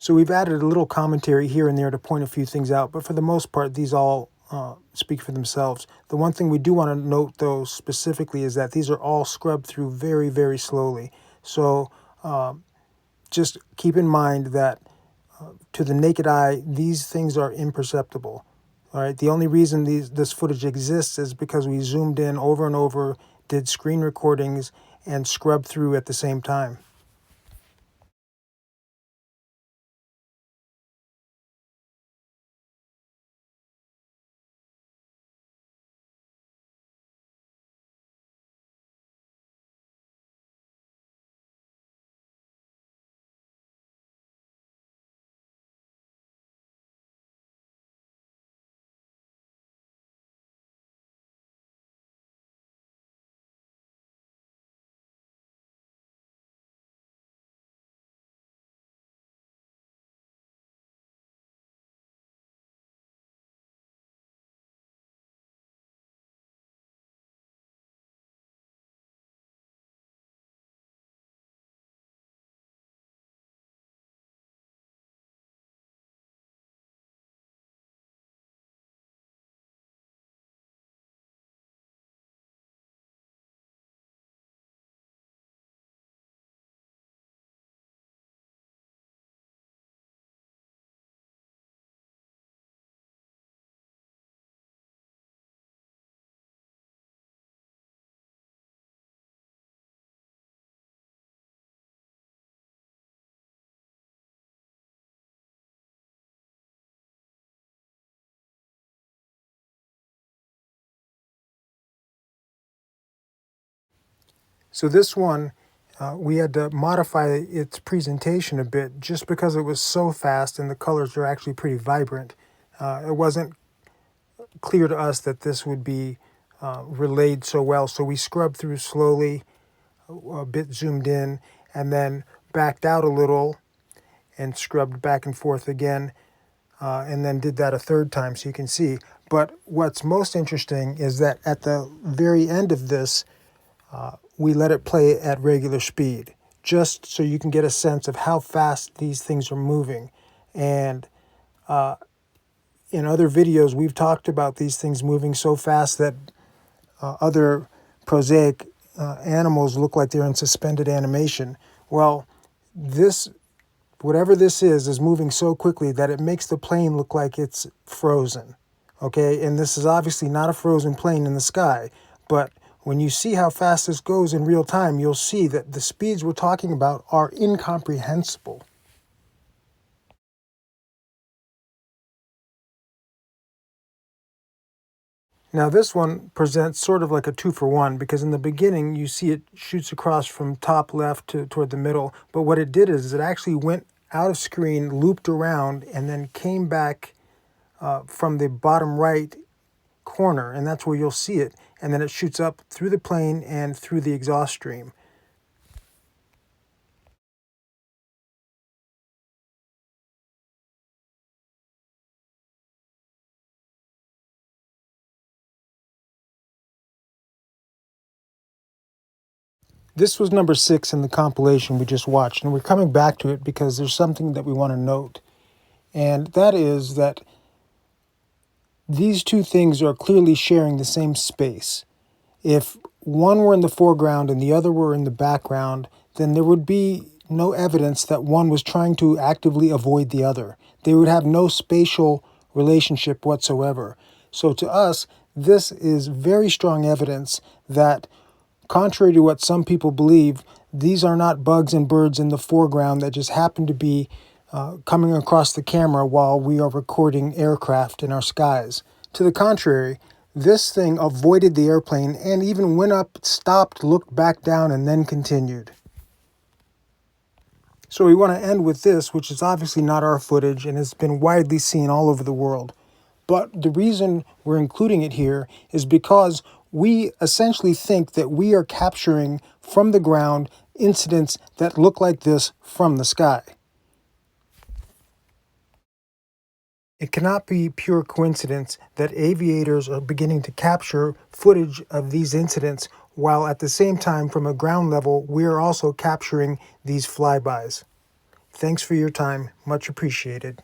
So we've added a little commentary here and there to point a few things out, but for the most part, these all speak for themselves. The one thing we do want to note, though, specifically is that these are all scrubbed through very, very slowly. So just keep in mind that to the naked eye, these things are imperceptible. All right. The only reason this footage exists is because we zoomed in over and over, did screen recordings, and scrubbed through at the same time. So this one, we had to modify its presentation a bit just because it was so fast and the colors are actually pretty vibrant. It wasn't clear to us that this would be relayed so well, so we scrubbed through slowly, a bit zoomed in, and then backed out a little and scrubbed back and forth again, and then did that a third time so you can see. But what's most interesting is that at the very end of this, we let it play at regular speed, just so you can get a sense of how fast these things are moving. And in other videos, we've talked about these things moving so fast that other prosaic animals look like they're in suspended animation. Well, this, whatever this is moving so quickly that it makes the plane look like it's frozen. Okay, and this is obviously not a frozen plane in the sky, but when you see how fast this goes in real time, you'll see that the speeds we're talking about are incomprehensible. Now this one presents sort of like a 2-for-1 because in the beginning you see it shoots across from top left to toward the middle, but what it did is it actually went out of screen, looped around, and then came back from the bottom right corner, and that's where you'll see it, and then it shoots up through the plane and through the exhaust stream. This was number 6 in the compilation we just watched, and we're coming back to it because there's something that we want to note, and that is that these two things are clearly sharing the same space. If one were in the foreground and the other were in the background, then there would be no evidence that one was trying to actively avoid the other. They would have no spatial relationship whatsoever. So to us, this is very strong evidence that, contrary to what some people believe, these are not bugs and birds in the foreground that just happen to be coming across the camera while we are recording aircraft in our skies. To the contrary, this thing avoided the airplane and even went up, stopped, looked back down, and then continued. So we want to end with this, which is obviously not our footage and has been widely seen all over the world. But the reason we're including it here is because we essentially think that we are capturing from the ground incidents that look like this from the sky. It cannot be pure coincidence that aviators are beginning to capture footage of these incidents while at the same time, from a ground level, we are also capturing these flybys. Thanks for your time. Much appreciated.